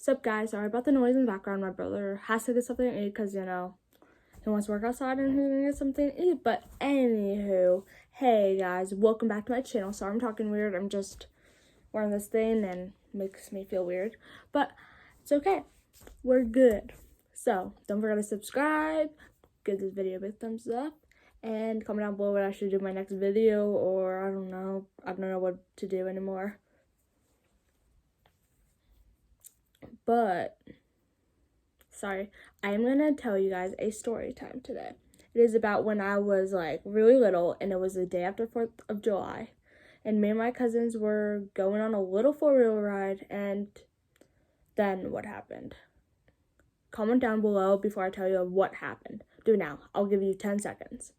Sup guys, sorry about the noise in the background. My brother has to get something to eat because, he wants to work outside and he's gonna get something to eat. But anywho, hey guys, welcome back to my channel. Sorry I'm talking weird. I'm just wearing this thing and it makes me feel weird. But it's okay. We're good. So don't forget to subscribe, give this video a big thumbs up, and comment down below what I should do in my next video, or I don't know what to do anymore. But sorry, I am gonna tell you guys a story time today. It is about when I was like really little, and it was the day after 4th of July, and me and my cousins were going on a little 4-wheel ride, and then what happened? Comment down below before I tell you what happened. Do it now. I'll give you 10 seconds.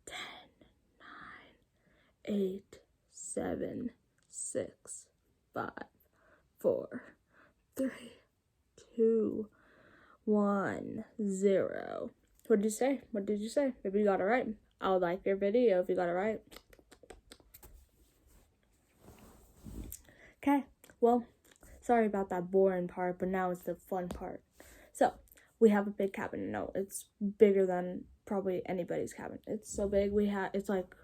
10, 9, 8, 7, 6, 5, 4, 3, 2, 1, 0. What did you say? What did you say? Maybe you got it right. I'll like your video if you got it right. Okay, well, sorry about that boring part, but now it's the fun part. So, we have a big cabin. No, it's bigger than probably anybody's cabin. It's so big. It's like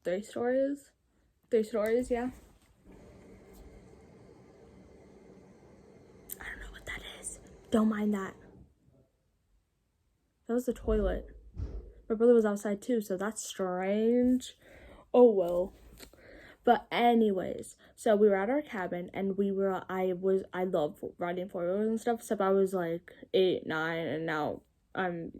3 stories. 3 stories, yeah. I don't know what that is. Don't mind that. That was the toilet. My brother was outside too, so that's strange. Oh well. But anyways, so we were at our cabin, and I love riding 4-wheelers and stuff, except I was like 8, 9, and now I'm,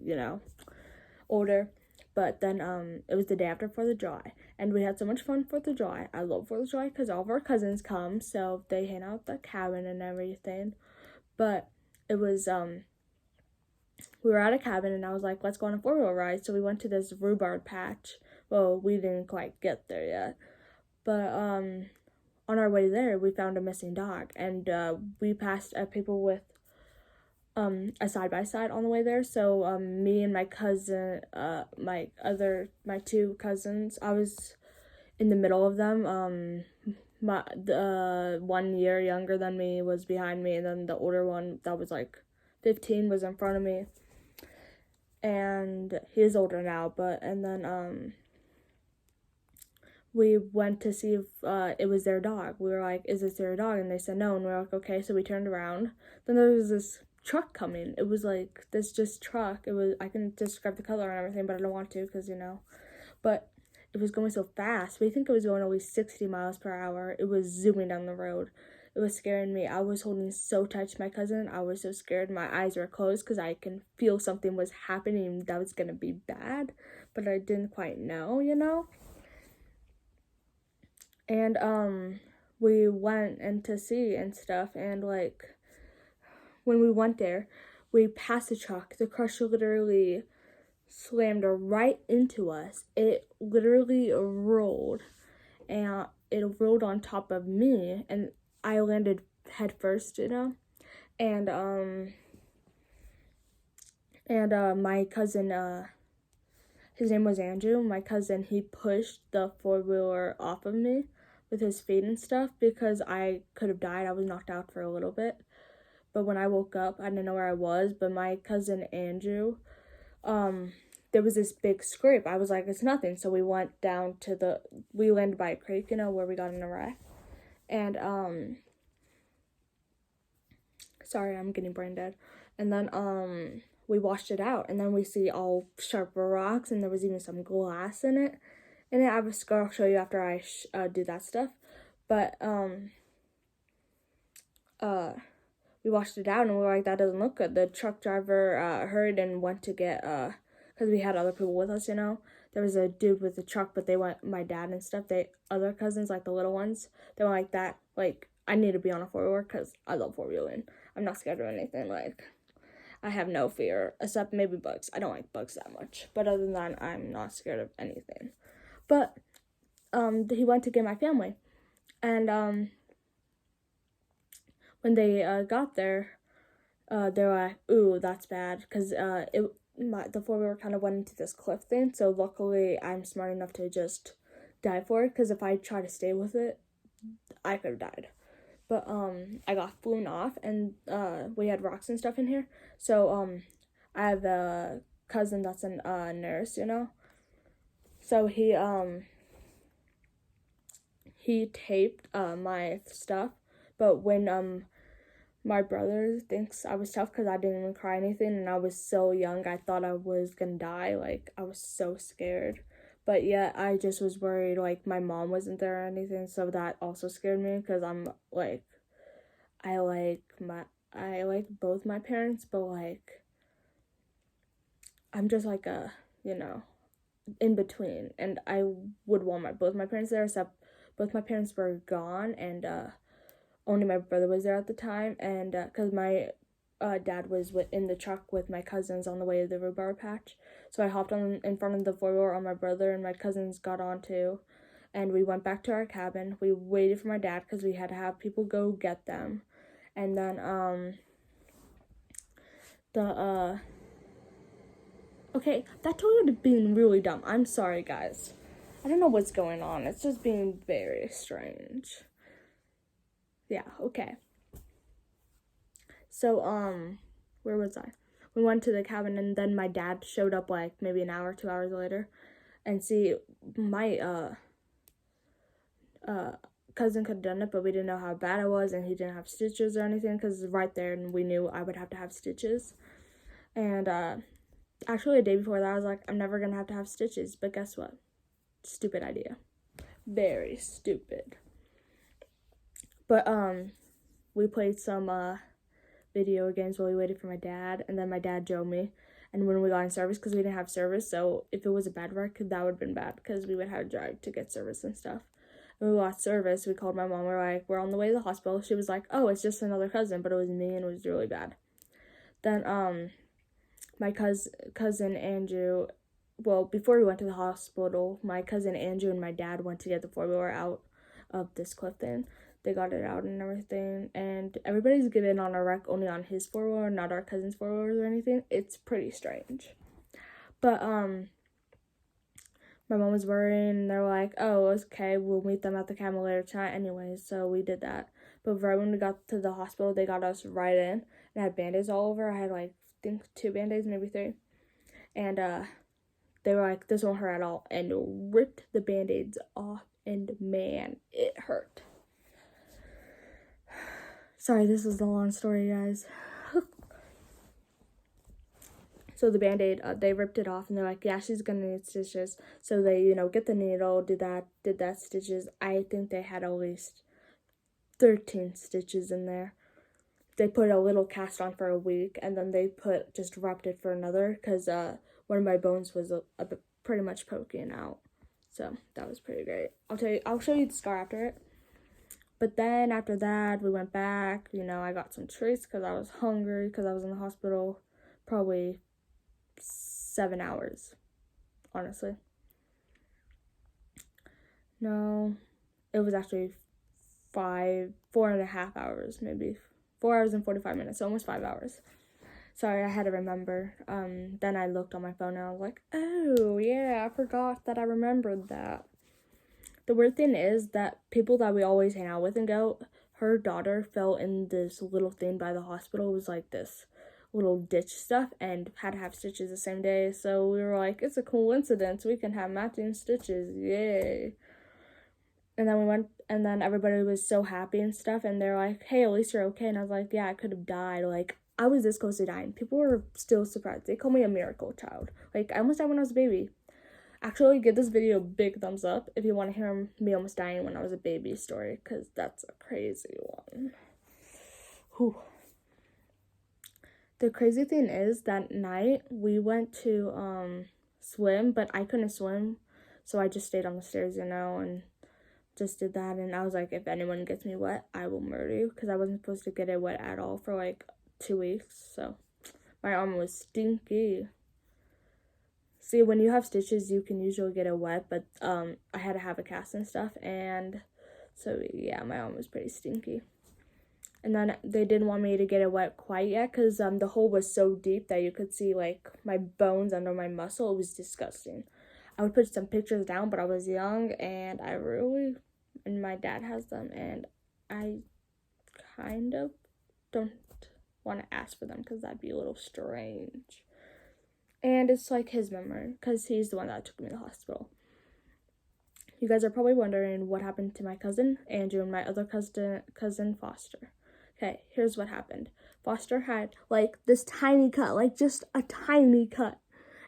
older. But then it was the day after 4th of July, and we had so much fun 4th of July. I love 4th of July because all of our cousins come, so they hang out at the cabin and everything. But it was we were at a cabin, and I was like, let's go on a 4-wheel ride. So we went to this rhubarb patch. Well, we didn't quite get there yet, but on our way there, we found a missing dog, and we passed people with a side-by-side on the way there. So me and my cousin, my 2 cousins, I was in the middle of them. The 1 year younger than me was behind me, and then the older one that was like 15 was in front of me. And he is older now, and then we went to see if it was their dog. We were like, is this their dog? And they said no, and we were like, okay. So we turned around. Then there was this truck coming. It was like this just truck. I can describe the color and everything, but I don't want to because, But it was going so fast. We think it was going at least 60 miles per hour. It was zooming down the road. It was scaring me. I was holding so tight to my cousin. I was so scared. My eyes were closed because I can feel something was happening that was going to be bad, but I didn't quite know, And we went in to see and stuff, and like when we went there, we passed the truck. The crusher literally slammed right into us. It literally rolled, and it rolled on top of me, and I landed head first, and my cousin, his name was Andrew. My cousin, he pushed the 4-wheeler off of me with his feet and stuff because I could have died. I was knocked out for a little bit, but when I woke up, I didn't know where I was. But my cousin Andrew, there was this big scrape. I was like, it's nothing. So we went down we landed by a creek, where we got in a wreck. And sorry, I'm getting brain dead. And then we washed it out, and then we see all sharp rocks, and there was even some glass in it. And I have a scar I'll show you after I do that stuff. But we washed it out, and we were like, that doesn't look good. The truck driver heard and went to get because we had other people with us, There was a dude with the truck, but they went, my dad and stuff, other cousins, like the little ones, they went like that, like, I need to be on a 4-wheeler because I love 4-wheeling. I'm not scared of anything, like, I have no fear, except maybe bugs. I don't like bugs that much, but other than that, I'm not scared of anything. But he went to get my family, and when they got there, they were like, ooh, that's bad, because the 4-wheeler kind of went into this cliff thing, so luckily I'm smart enough to just dive for it, because if I try to stay with it, I could have died. but I got flown off, and we had rocks and stuff in here. So I have a cousin that's a nurse, you know. So he taped my stuff, but when my brother thinks I was tough because I didn't even cry anything, and I was so young. I thought I was gonna die. Like, I was so scared. But yet, I just was worried, like, my mom wasn't there or anything, so that also scared me because I'm, like, I like both my parents, but, like, I'm just, like, in between, and I would want both my parents there, except both my parents were gone, and, only my brother was there at the time, and because my dad was in the truck with my cousins on the way to the rhubarb patch, so I hopped on in front of the four-wheeler on my brother, and my cousins got on too, and we went back to our cabin. We waited for my dad because we had to have people go get them, and then okay, that toilet is being really dumb. I'm sorry, guys. I don't know what's going on. It's just being very strange. Yeah, okay. So, where was I? We went to the cabin, and then my dad showed up, like, maybe an hour, 2 hours later. And see, my, cousin could have done it, but we didn't know how bad it was, and he didn't have stitches or anything, because right there, and we knew I would have to have stitches. And, actually, a day before that, I was like, I'm never gonna have to have stitches, but guess what? Stupid idea. Very stupid. But, we played some, video games while we waited for my dad, and then my dad drove me. And when we got in service, because we didn't have service, so if it was a bad wreck, that would have been bad, because we would have to drive to get service and stuff. And we got service, we called my mom, we were like, we're on the way to the hospital. She was like, oh, it's just another cousin, but it was me, and it was really bad. Then, my cousin Andrew, well, before we went to the hospital, my cousin Andrew and my dad went to get the four-wheeler out of this cliff thing. They got it out and everything, and everybody's given on a wreck only on his four-wheeler, not our cousin's four-wheelers or anything. It's pretty strange. But, my mom was worrying, and they're like, oh, okay, we'll meet them at the cabin later tonight anyways, so we did that. But right when we got to the hospital, they got us right in, and I had band-aids all over. I had, like, I think 2 band-aids, maybe 3. And, they were like, this won't hurt at all, and ripped the band-aids off, and man, it hurt. Sorry, this is a long story, guys. So the Band-Aid, they ripped it off, and they're like, yeah, she's gonna need stitches. So they, get the needle, did that stitches. I think they had at least 13 stitches in there. They put a little cast on for a week, and then they just wrapped it for another, because one of my bones was pretty much poking out. So that was pretty great. I'll show you the scar after it. But then after that, we went back. I got some treats because I was hungry, because I was in the hospital probably 7 hours, honestly. No, it was actually 4.5 hours, maybe 4 hours and 45 minutes, almost 5 hours. Sorry, I had to remember. Then I looked on my phone and I was like, oh yeah, I forgot that I remembered that. The weird thing is that people that we always hang out with and go, her daughter fell in this little thing by the hospital. It was like this little ditch stuff and had to have stitches the same day. So we were like, it's a coincidence. We can have matching stitches. Yay. And then we went, and then everybody was so happy and stuff. And they're like, hey, at least you're okay. And I was like, yeah, I could have died. Like, I was this close to dying. People were still surprised. They called me a miracle child. Like, I almost died when I was a baby. Actually, give this video a big thumbs up if you want to hear me almost dying when I was a baby story, because that's a crazy one. Whew. The crazy thing is, that night, we went to swim, but I couldn't swim, so I just stayed on the stairs, and just did that, and I was like, if anyone gets me wet, I will murder you, because I wasn't supposed to get it wet at all for, like, 2 weeks, so my arm was stinky. See, when you have stitches, you can usually get it wet, but I had to have a cast and stuff, and so, yeah, my arm was pretty stinky. And then they didn't want me to get it wet quite yet, because the hole was so deep that you could see, like, my bones under my muscle. It was disgusting. I would put some pictures down, but I was young, and and my dad has them, and I kind of don't want to ask for them because that'd be a little strange. And it's like his memory because he's the one that took me to the hospital. You guys are probably wondering what happened to my cousin Andrew and my other cousin Foster. Okay, here's what happened. Foster had like this tiny cut, like just a tiny cut,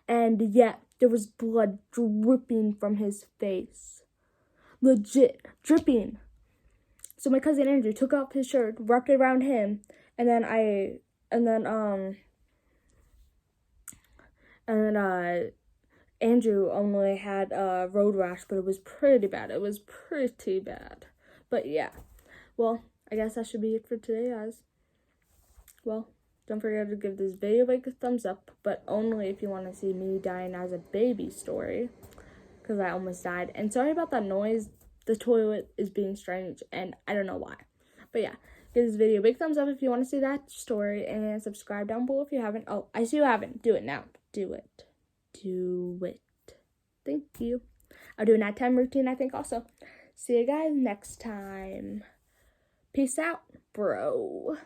and yet there was blood dripping from his face. Legit dripping. So my cousin Andrew took off his shirt, wrapped it around him, and then Andrew only had a road rash, but it was pretty bad. But yeah, well, I guess that should be it for today, guys. Well, don't forget to give this video a thumbs up, but only if you want to see me dying as a baby story, because I almost died. And sorry about that noise. The toilet is being strange, and I don't know why. But yeah, give this video a big thumbs up if you want to see that story, and subscribe down below if you haven't. Oh, I see you haven't. Do it now. Do it. Thank you. I'll do a nighttime routine, I think, also. See you guys next time. Peace out, bro.